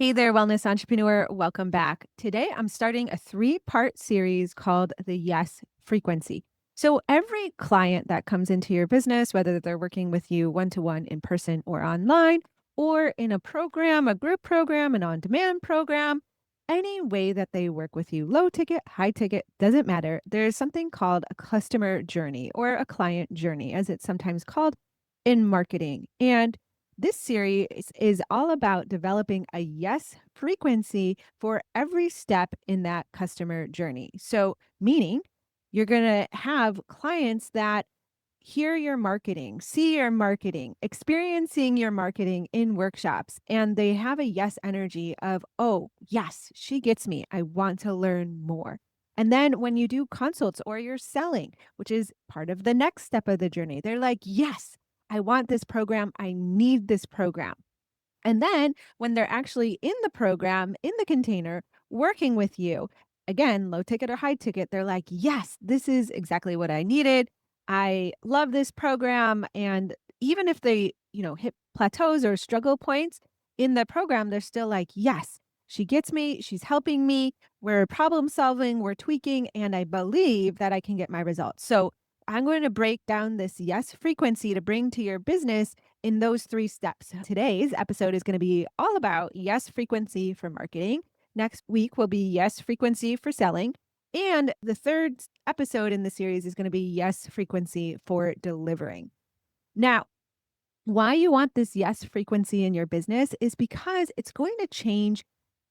Hey there, wellness entrepreneur. Welcome back. Today, I'm starting a three-part series called the Yes Frequency. So, every client that comes into your business, whether they're working with you one to one in person or online, or in a program, a group program, an on demand program, any way that they work with you, low ticket, high ticket, doesn't matter. There's something called a customer journey or a client journey, as it's sometimes called in marketing. And this series is all about developing a yes frequency for every step in that customer journey. So, meaning you're going to have clients that hear your marketing, see your marketing, experiencing your marketing in workshops, and they have a yes energy of, oh, yes, she gets me. I want to learn more. And then when you do consults or you're selling, which is part of the next step of the journey, they're like, yes, I want this program. I need this program. And then when they're actually in the program, in the container, working with you, again, low ticket or high ticket, they're like, yes, this is exactly what I needed. I love this program. And even if they, hit plateaus or struggle points in the program, they're still like, yes, she gets me. She's helping me. We're problem solving, we're tweaking, and I believe that I can get my results. So I'm going to break down this yes frequency to bring to your business in those three steps. Today's episode is going to be all about yes frequency for marketing. Next week will be yes frequency for selling. And the third episode in the series is going to be yes frequency for delivering. Now, why you want this yes frequency in your business is because it's going to change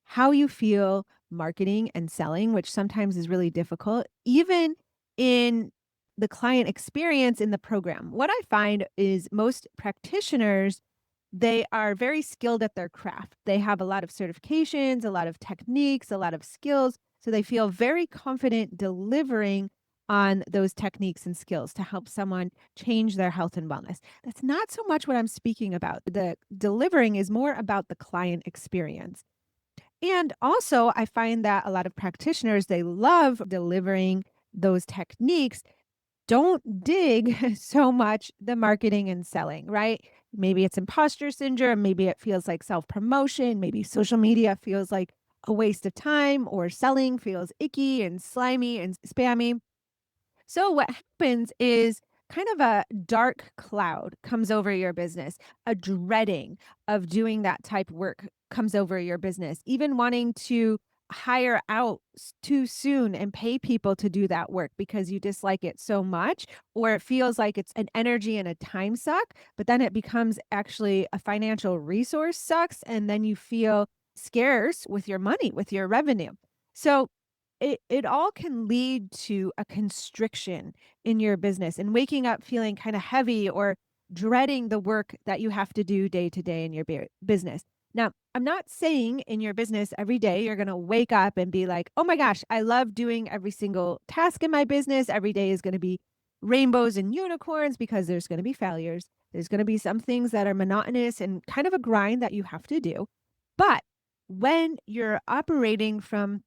how you feel marketing and selling, which sometimes is really difficult, even in the client experience in the program. What I find is most practitioners, they are very skilled at their craft. They have a lot of certifications, a lot of techniques, a lot of skills. So they feel very confident delivering on those techniques and skills to help someone change their health and wellness. That's not so much what I'm speaking about. The delivering is more about the client experience. And also, I find that a lot of practitioners, they love delivering those techniques, don't dig so much the marketing and selling, right? Maybe it's imposter syndrome. Maybe it feels like self promotion. Maybe social media feels like a waste of time, or selling feels icky and slimy and spammy. So what happens is kind of a dark cloud comes over your business, a dreading of doing that type work comes over your business, even wanting to hire out too soon and pay people to do that work because you dislike it so much, or it feels like it's an energy and a time suck, but then it becomes actually a financial resource sucks. And then you feel scarce with your money, with your revenue. So it all can lead to a constriction in your business and waking up feeling kind of heavy or dreading the work that you have to do day to day in your business. Now, I'm not saying in your business every day you're going to wake up and be like, oh my gosh, I love doing every single task in my business. Every day is going to be rainbows and unicorns, because there's going to be failures. There's going to be some things that are monotonous and kind of a grind that you have to do. But when you're operating from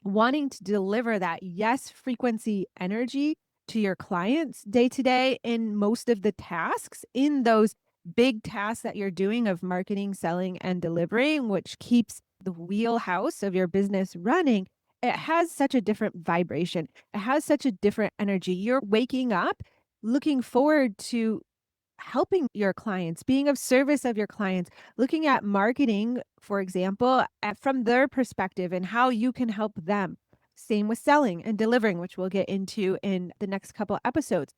wanting to deliver that yes frequency energy to your clients day to day in most of the tasks, in those big tasks that you're doing of marketing, selling, and delivering, which keeps the wheelhouse of your business running, it has such a different vibration. It has such a different energy. You're waking up looking forward to helping your clients, being of service of your clients, looking at marketing, for example, from their perspective and how you can help them. Same with selling and delivering, which we'll get into in the next couple episodes.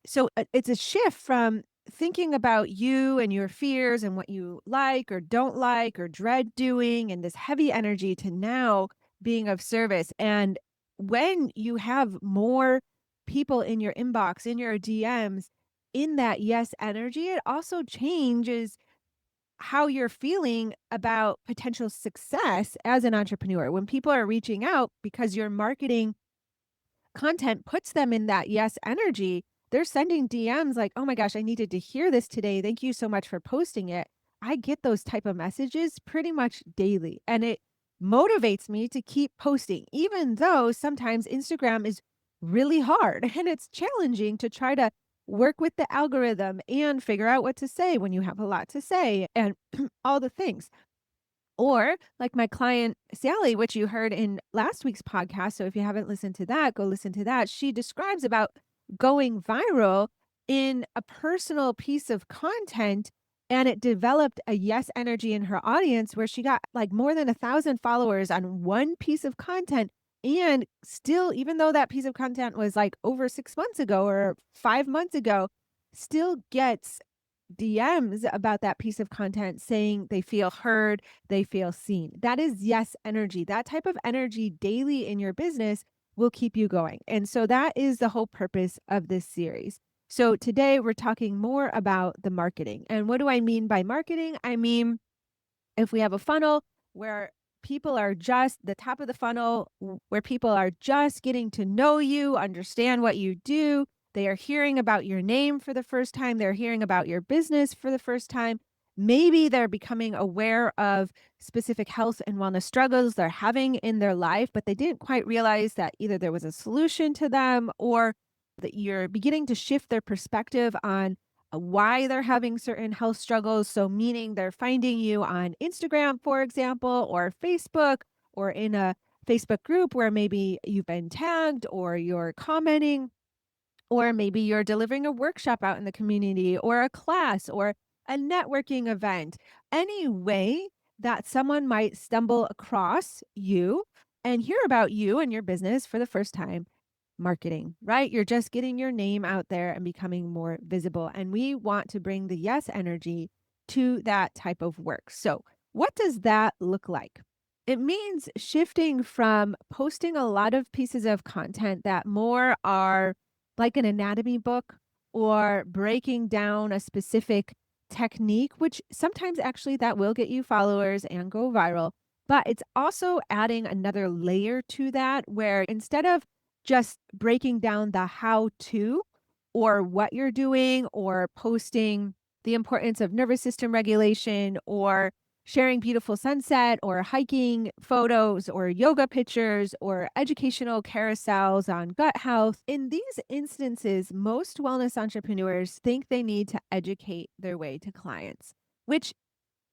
So it's a shift from thinking about you and your fears and what you like or don't like or dread doing and this heavy energy to now being of service. And when you have more people in your inbox, in your DMs, in that yes energy, it also changes how you're feeling about potential success as an entrepreneur. When people are reaching out because your marketing content puts them in that yes energy, they're sending DMs like, "Oh my gosh, I needed to hear this today. Thank you so much for posting it." I get those type of messages pretty much daily, and it motivates me to keep posting, even though sometimes Instagram is really hard and it's challenging to try to work with the algorithm and figure out what to say when you have a lot to say and all the things. Or like my client Sally, which you heard in last week's podcast. So if you haven't listened to that, go listen to that. She describes about going viral in a personal piece of content. And it developed a yes energy in her audience where she got like more than 1,000 followers on one piece of content. And still, even though that piece of content was like over 6 months ago or 5 months ago, still gets DMs about that piece of content saying they feel heard, they feel seen. That is yes energy. That type of energy daily in your business will keep you going. And so that is the whole purpose of this series. So today we're talking more about the marketing. And what do I mean by marketing? I mean, if we have a funnel where people are just the top of the funnel, where people are just getting to know you, understand what you do, they are hearing about your name for the first time, they're hearing about your business for the first time. Maybe they're becoming aware of specific health and wellness struggles they're having in their life, but they didn't quite realize that either there was a solution to them or that you're beginning to shift their perspective on why they're having certain health struggles. So, meaning they're finding you on Instagram, for example, or Facebook, or in a Facebook group where maybe you've been tagged or you're commenting, or maybe you're delivering a workshop out in the community or a class or a networking event. Any way that someone might stumble across you and hear about you and your business for the first time, marketing, right? You're just getting your name out there and becoming more visible. And we want to bring the yes energy to that type of work. So, what does that look like? It means shifting from posting a lot of pieces of content that more are like an anatomy book or breaking down a specific technique, which sometimes actually that will get you followers and go viral. But it's also adding another layer to that where instead of just breaking down the how to or what you're doing or posting the importance of nervous system regulation or sharing beautiful sunset or hiking photos or yoga pictures or educational carousels on gut health. In these instances, most wellness entrepreneurs think they need to educate their way to clients, which,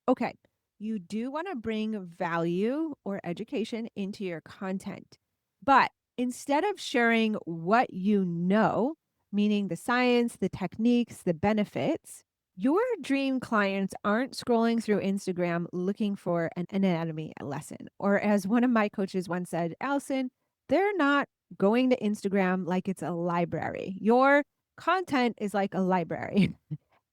okay, you do want to bring value or education into your content. But instead of sharing what you know, meaning the science, the techniques, the benefits, your dream clients aren't scrolling through Instagram looking for an anatomy lesson. Or as one of my coaches once said, Allison, they're not going to Instagram like it's a library. Your content is like a library.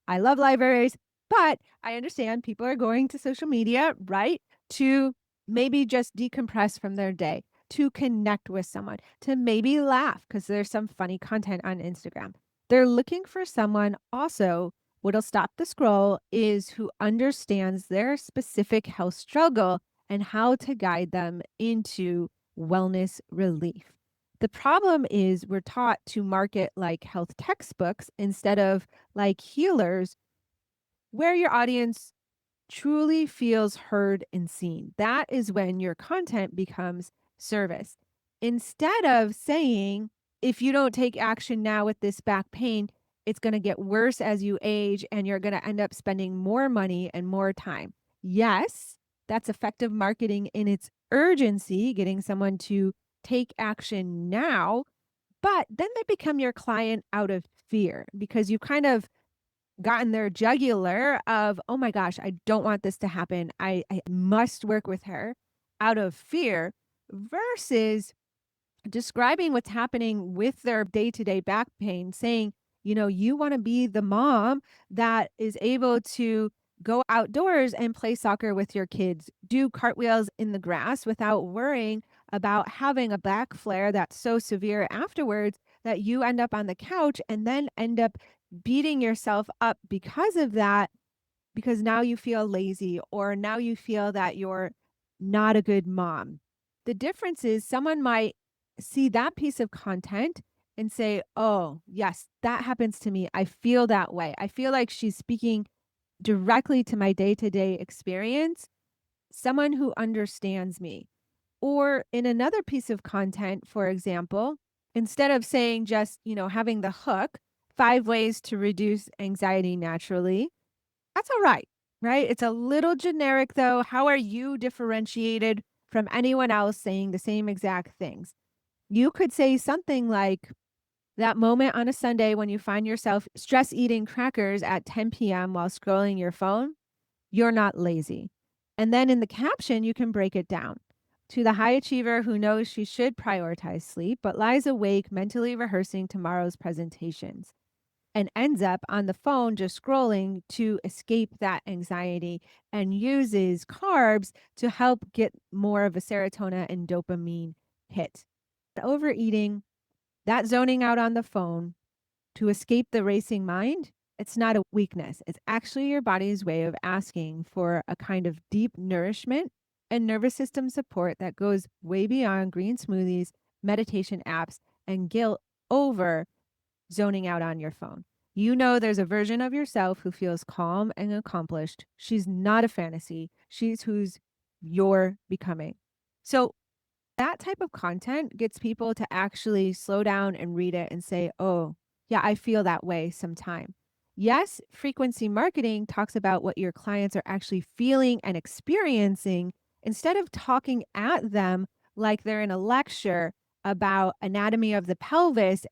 I love libraries, but I understand people are going to social media, right? To maybe just decompress from their day, to connect with someone, to maybe laugh because there's some funny content on Instagram. They're looking for someone also. What'll stop the scroll is who understands their specific health struggle and how to guide them into wellness relief. The problem is we're taught to market like health textbooks instead of like healers, where your audience truly feels heard and seen. That is when your content becomes service. Instead of saying, if you don't take action now with this back pain, it's going to get worse as you age and you're going to end up spending more money and more time. Yes, that's effective marketing in its urgency, getting someone to take action now, but then they become your client out of fear because you kind of gotten their jugular of, oh my gosh, I don't want this to happen. I must work with her out of fear versus describing what's happening with their day-to-day back pain, saying, you want to be the mom that is able to go outdoors and play soccer with your kids, do cartwheels in the grass without worrying about having a back flare that's so severe afterwards that you end up on the couch and then end up beating yourself up because of that, because now you feel lazy or now you feel that you're not a good mom. The difference is someone might see that piece of content and say, oh, yes, that happens to me. I feel that way. I feel like she's speaking directly to my day to day experience, someone who understands me. Or in another piece of content, for example, instead of saying just, having the hook, 5 ways to reduce anxiety naturally, that's all right. right? It's a little generic though. How are you differentiated from anyone else saying the same exact things? You could say something like, that moment on a Sunday when you find yourself stress eating crackers at 10 p.m. while scrolling your phone, you're not lazy. And then in the caption, you can break it down. To the high achiever who knows she should prioritize sleep, but lies awake mentally rehearsing tomorrow's presentations and ends up on the phone just scrolling to escape that anxiety and uses carbs to help get more of a serotonin and dopamine hit. Overeating, that zoning out on the phone to escape the racing mind, it's not a weakness. It's actually your body's way of asking for a kind of deep nourishment and nervous system support that goes way beyond green smoothies, meditation apps, and guilt over zoning out on your phone. You know there's a version of yourself who feels calm and accomplished. She's not a fantasy. She's who's you're becoming. So that type of content gets people to actually slow down and read it and say, oh, yeah, I feel that way sometime. Yes, frequency marketing talks about what your clients are actually feeling and experiencing instead of talking at them like they're in a lecture about anatomy of the pelvis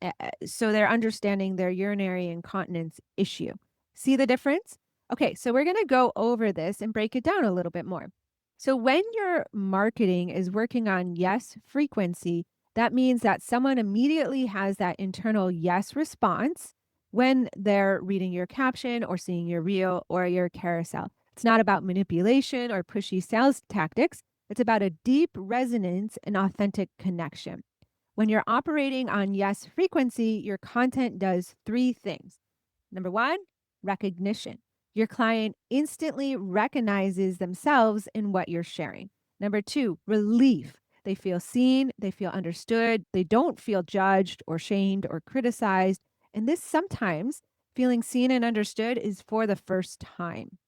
so they're understanding their urinary incontinence issue. See the difference? Okay, so we're going to go over this and break it down a little bit more. So when your marketing is working on yes frequency, that means that someone immediately has that internal yes response when they're reading your caption or seeing your reel or your carousel. It's not about manipulation or pushy sales tactics. It's about a deep resonance and authentic connection. When you're operating on yes frequency, your content does three things. Number one, recognition. Your client instantly recognizes themselves in what you're sharing. Number two, relief. They feel seen, they feel understood, they don't feel judged or shamed or criticized. And this sometimes feeling seen and understood is for the first time.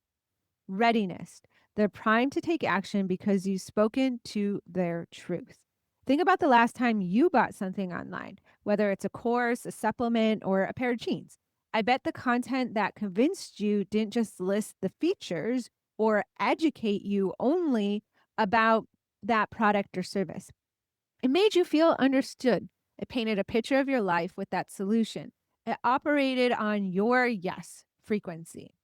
Readiness. They're primed to take action because you've spoken to their truth. Think about the last time you bought something online, whether it's a course, a supplement, or a pair of jeans. I bet the content that convinced you didn't just list the features or educate you only about that product or service. It made you feel understood. It painted a picture of your life with that solution. It operated on your yes frequency.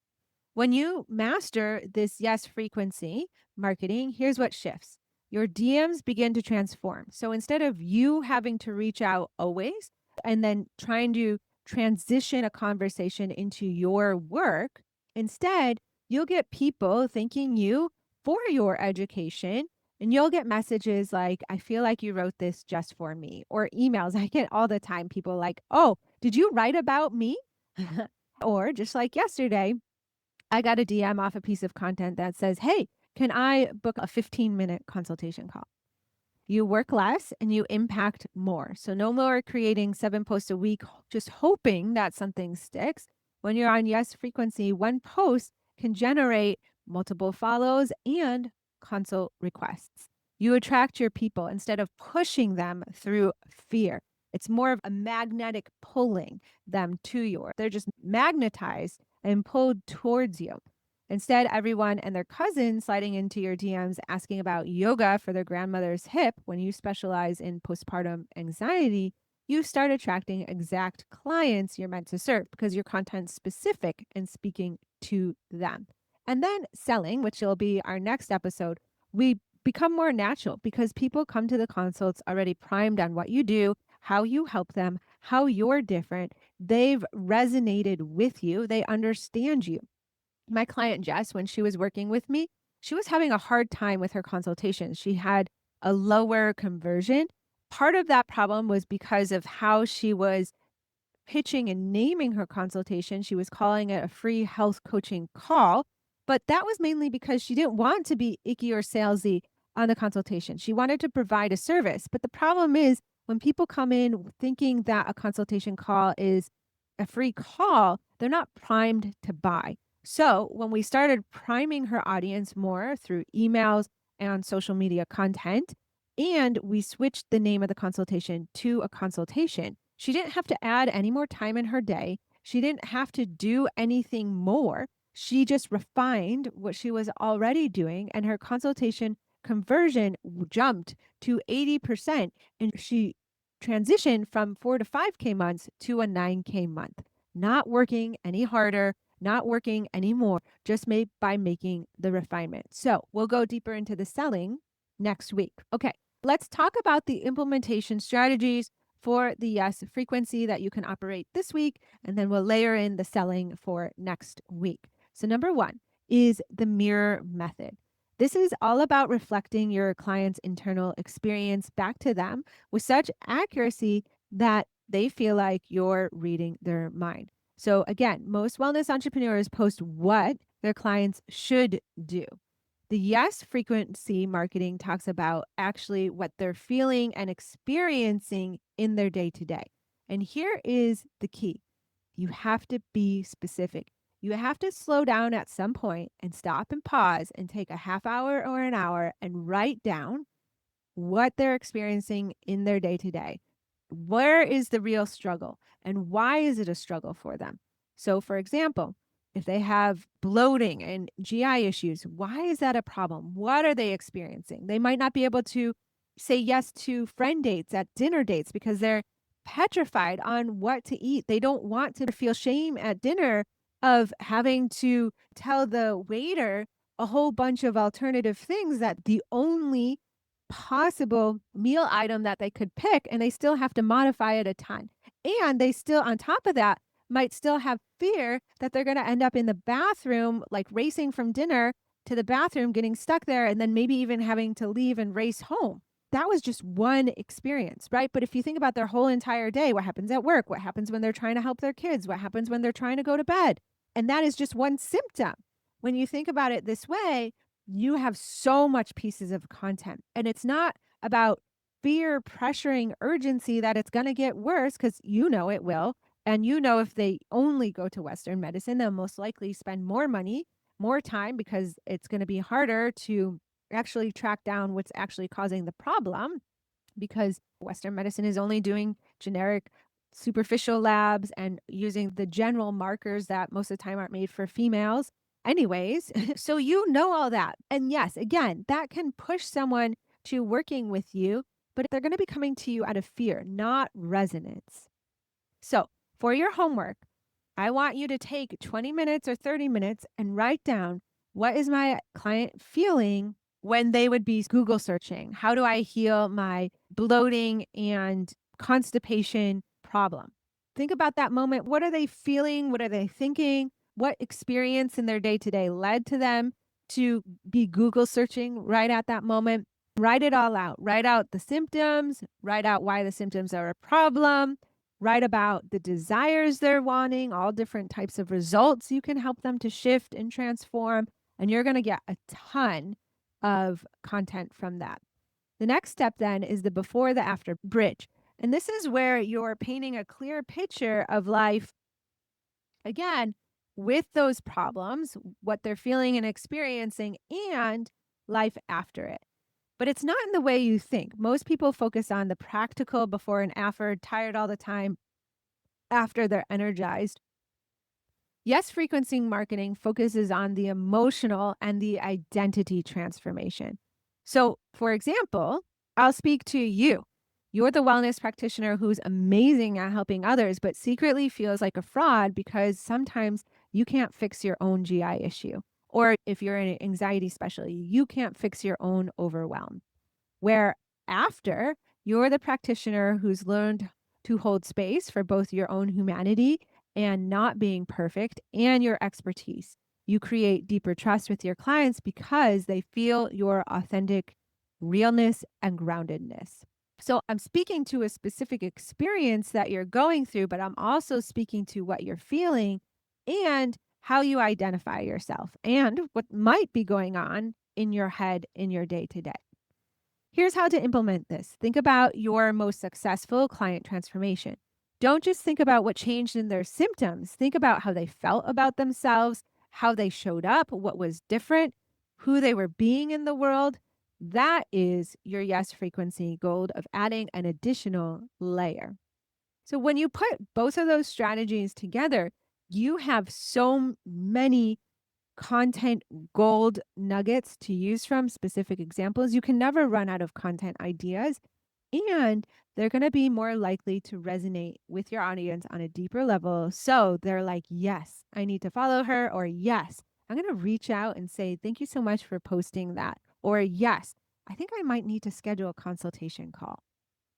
When you master this yes frequency marketing, here's what shifts. Your DMs begin to transform. So instead of you having to reach out always and then trying to transition a conversation into your work, instead, you'll get people thanking you for your education. And you'll get messages like, I feel like you wrote this just for me, or emails. I get all the time people like, oh, did you write about me? Or just like yesterday, I got a DM off a piece of content that says, hey, can I book a 15-minute consultation call? You work less and you impact more. So, no more creating 7 posts a week, just hoping that something sticks. When you're on yes frequency, one post can generate multiple follows and consult requests. You attract your people instead of pushing them through fear. It's more of a magnetic pulling them to you. They're just magnetized and pulled towards you. Instead, everyone and their cousins sliding into your DMs asking about yoga for their grandmother's hip when you specialize in postpartum anxiety, you start attracting exact clients you're meant to serve because your content's specific and speaking to them. And then selling, which will be our next episode, we become more natural because people come to the consults already primed on what you do, how you help them, how you're different. They've resonated with you, they understand you. My client Jess, when she was working with me, she was having a hard time with her consultations. She had a lower conversion. Part of that problem was because of how she was pitching and naming her consultation. She was calling it a free health coaching call, but that was mainly because she didn't want to be icky or salesy on the consultation. She wanted to provide a service. But the problem is when people come in thinking that a consultation call is a free call, they're not primed to buy. So when we started priming her audience more through emails and social media content, and we switched the name of the consultation to a consultation, she didn't have to add any more time in her day. She didn't have to do anything more. She just refined what she was already doing, and her consultation conversion jumped to 80%. And she transitioned from 4 to 5K months to a 9K month, not working any harder, not working anymore, just made by making the refinement. So we'll go deeper into the selling next week. Okay, let's talk about the implementation strategies for the yes frequency that you can operate this week, and then we'll layer in the selling for next week. So, number one is the mirror method. This is all about reflecting your client's internal experience back to them with such accuracy that they feel like you're reading their mind. So, again, most wellness entrepreneurs post what their clients should do. The yes frequency marketing talks about actually what they're feeling and experiencing in their day to day. And here is the key: you have to be specific. You have to slow down at some point and stop and pause and take a half hour or an hour and write down what they're experiencing in their day to day. Where is the real struggle and why is it a struggle for them? So, for example, if they have bloating and GI issues, why is that a problem? What are they experiencing? They might not be able to say yes to friend dates at dinner dates because they're petrified on what to eat. They don't want to feel shame at dinner of having to tell the waiter a whole bunch of alternative things that the only possible meal item that they could pick, and they still have to modify it a ton. And they still, on top of that, might still have fear that they're going to end up in the bathroom, like racing from dinner to the bathroom, getting stuck there, and then maybe even having to leave and race home. That was just one experience, right? But if you think about their whole entire day, what happens at work, what happens when they're trying to help their kids, what happens when they're trying to go to bed, and that is just one symptom. When you think about it this way, you have so much pieces of content, and it's not about fear pressuring urgency that it's going to get worse, because you know it will. And you know, if they only go to Western medicine, they'll most likely spend more money, more time, because it's going to be harder to actually track down what's actually causing the problem, because Western medicine is only doing generic superficial labs and using the general markers that most of the time aren't made for females anyways. So you know all that. And yes, again, that can push someone to working with you, but they're going to be coming to you out of fear, not resonance. So for your homework, I want you to take 20 minutes or 30 minutes and write down, what is my client feeling when they would be Google searching? How do I heal my bloating and constipation problem? Think about that moment. What are they feeling? What are they thinking? What experience in their day to day led to them to be Google searching right at that moment? Write it all out. Write out the symptoms, write out why the symptoms are a problem, write about the desires they're wanting, all different types of results you can help them to shift and transform. And you're going to get a ton of content from that. The next step then is the before the after bridge. And this is where you're painting a clear picture of life, again, with those problems, what they're feeling and experiencing, and life after it. But it's not in the way you think. Most people focus on the practical before and after, tired all the time, after they're energized. Yes, frequency marketing focuses on the emotional and the identity transformation. So, for example, I'll speak to you. You're the wellness practitioner who's amazing at helping others, but secretly feels like a fraud because sometimes you can't fix your own GI issue. Or if you're an anxiety specialist, you can't fix your own overwhelm. Where after, you're the practitioner who's learned to hold space for both your own humanity and not being perfect and your expertise. You create deeper trust with your clients because they feel your authentic realness and groundedness. So I'm speaking to a specific experience that you're going through, but I'm also speaking to what you're feeling and how you identify yourself and what might be going on in your head in your day to day. Here's how to implement this. Think about your most successful client transformation. Don't just think about what changed in their symptoms. Think about how they felt about themselves, how they showed up, what was different, who they were being in the world. That is your yes frequency gold of adding an additional layer. So when you put both of those strategies together, you have so many content gold nuggets to use from, specific examples. You can never run out of content ideas, and they're going to be more likely to resonate with your audience on a deeper level. So they're like, yes, I need to follow her, or yes, I'm going to reach out and say, thank you so much for posting that. Or yes, I think I might need to schedule a consultation call.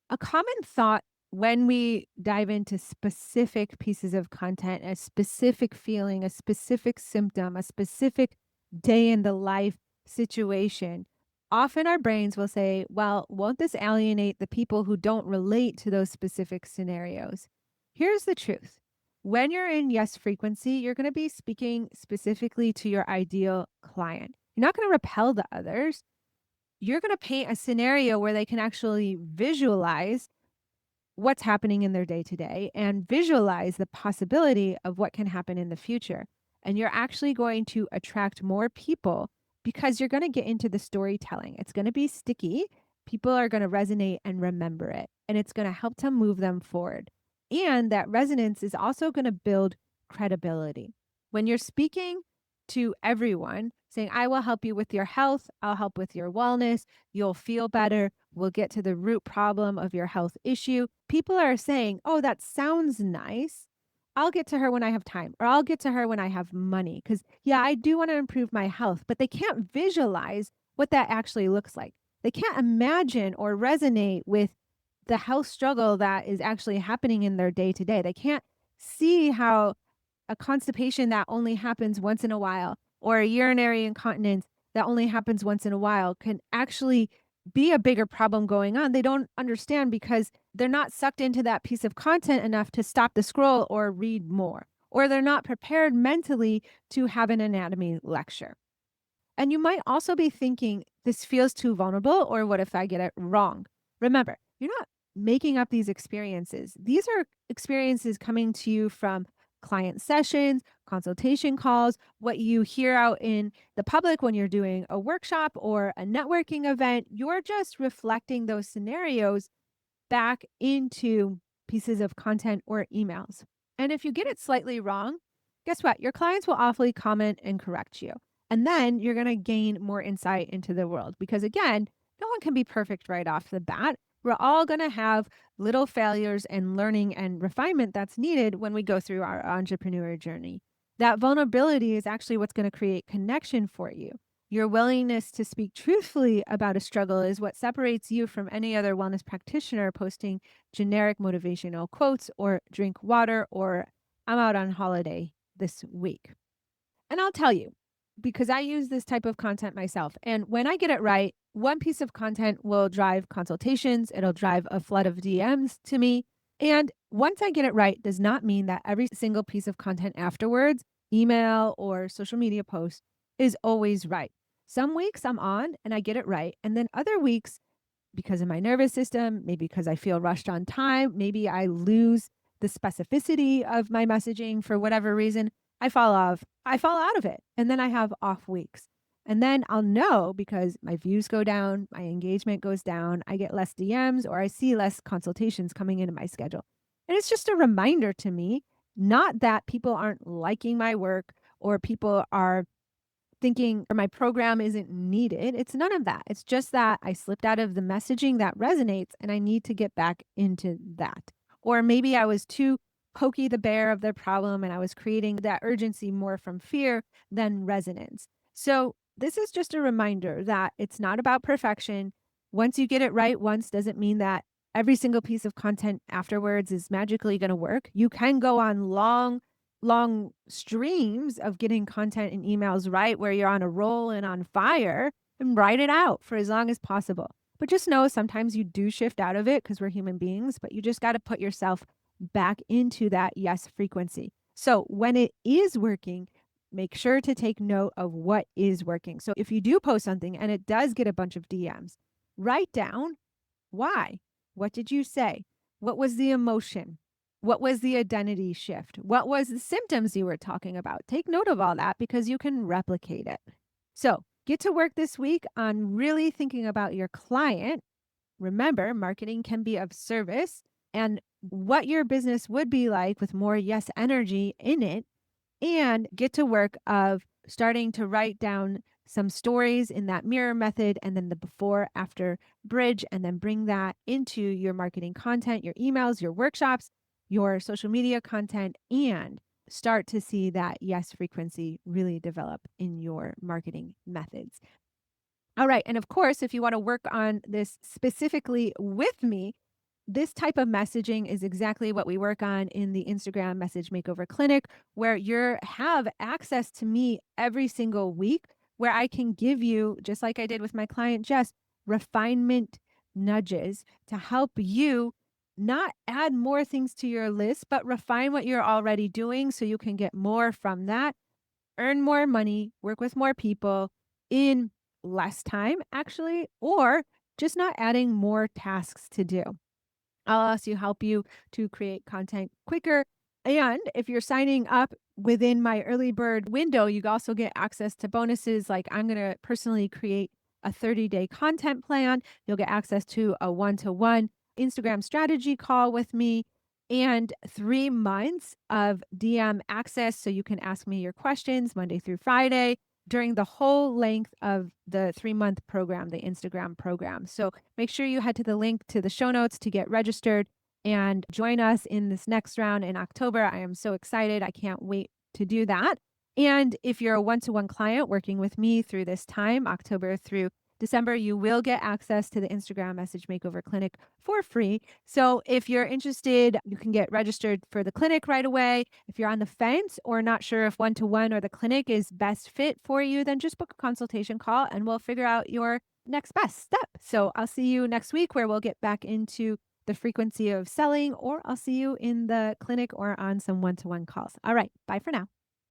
A common thought when we dive into specific pieces of content, a specific feeling, a specific symptom, a specific day in the life situation, often our brains will say, well, won't this alienate the people who don't relate to those specific scenarios? Here's the truth. When you're in yes frequency, you're going to be speaking specifically to your ideal client. You're not going to repel the others. You're going to paint a scenario where they can actually visualize what's happening in their day to day and visualize the possibility of what can happen in the future. And you're actually going to attract more people because you're going to get into the storytelling. It's going to be sticky. People are going to resonate and remember it, and it's going to help to move them forward. And that resonance is also going to build credibility. When you're speaking to everyone, saying, I will help you with your health, I'll help with your wellness, you'll feel better, we'll get to the root problem of your health issue. People are saying, oh, that sounds nice. I'll get to her when I have time, or I'll get to her when I have money. Because, yeah, I do want to improve my health, but they can't visualize what that actually looks like. They can't imagine or resonate with the health struggle that is actually happening in their day to day. They can't see how a constipation that only happens once in a while, or a urinary incontinence that only happens once in a while, can actually be a bigger problem going on. They don't understand because they're not sucked into that piece of content enough to stop the scroll or read more, or they're not prepared mentally to have an anatomy lecture. And you might also be thinking, this feels too vulnerable, or what if I get it wrong? Remember, you're not making up these experiences. These are experiences coming to you from client sessions, consultation calls, what you hear out in the public when you're doing a workshop or a networking event. You're just reflecting those scenarios back into pieces of content or emails. And if you get it slightly wrong, guess what? Your clients will awfully comment and correct you. And then you're going to gain more insight into the world because, again, no one can be perfect right off the bat. We're all going to have little failures and learning and refinement that's needed when we go through our entrepreneur journey. That vulnerability is actually what's going to create connection for you. Your willingness to speak truthfully about a struggle is what separates you from any other wellness practitioner posting generic motivational quotes or drink water or I'm out on holiday this week. And I'll tell you, because I use this type of content myself. And when I get it right, one piece of content will drive consultations, it'll drive a flood of DMs to me. And once I get it right, does not mean that every single piece of content afterwards, email or social media post, is always right. Some weeks I'm on and I get it right. And then other weeks, because of my nervous system, maybe because I feel rushed on time, maybe I lose the specificity of my messaging for whatever reason, I fall off. I fall out of it. And then I have off weeks. And then I'll know because my views go down, my engagement goes down, I get less DMs or I see less consultations coming into my schedule. And it's just a reminder to me, not that people aren't liking my work or people are thinking or my program isn't needed. It's none of that. It's just that I slipped out of the messaging that resonates and I need to get back into that. Or maybe I was too pokey the bear of the problem and I was creating that urgency more from fear than resonance. So this is just a reminder that it's not about perfection. Once you get it right once doesn't mean that every single piece of content afterwards is magically going to work. You can go on long streams of getting content and emails right where you're on a roll and on fire and write it out for as long as possible. But just know sometimes you do shift out of it because we're human beings, but you just got to put yourself back into that yes frequency. So when it is working, make sure to take note of what is working. So if you do post something and it does get a bunch of DMs, write down why. What did you say? What was the emotion? What was the identity shift? What was the symptoms you were talking about? Take note of all that because you can replicate it. So get to work this week on really thinking about your client. Remember, marketing can be of service and what your business would be like with more yes energy in it, and get to work of starting to write down some stories in that mirror method and then the before after bridge, and then bring that into your marketing content, your emails, your workshops, your social media content, and start to see that yes frequency really develop in your marketing methods. All right. And of course, if you want to work on this specifically with me, this type of messaging is exactly what we work on in the Instagram Message Makeover Clinic, where you have access to me every single week, where I can give you, just like I did with my client Jess, refinement nudges to help you not add more things to your list, but refine what you're already doing so you can get more from that, earn more money, work with more people in less time, actually, or just not adding more tasks to do. I'll also help you to create content quicker. And if you're signing up within my early bird window, you also get access to bonuses. Like I'm going to personally create a 30-day content plan. You'll get access to a one-to-one Instagram strategy call with me and 3 months of DM access. So you can ask me your questions Monday through Friday during the whole length of the 3 month program, the Instagram program. So make sure you head to the link to the show notes to get registered and join us in this next round in October. I am so excited. I can't wait to do that. And if you're a one-to-one client working with me through this time, October through December, you will get access to the Instagram Message Makeover Clinic for free. So if you're interested, you can get registered for the clinic right away. If you're on the fence or not sure if one to one or the clinic is best fit for you, then just book a consultation call and we'll figure out your next best step. So I'll see you next week where we'll get back into the frequency of selling, or I'll see you in the clinic or on some one to one calls. All right. Bye for now.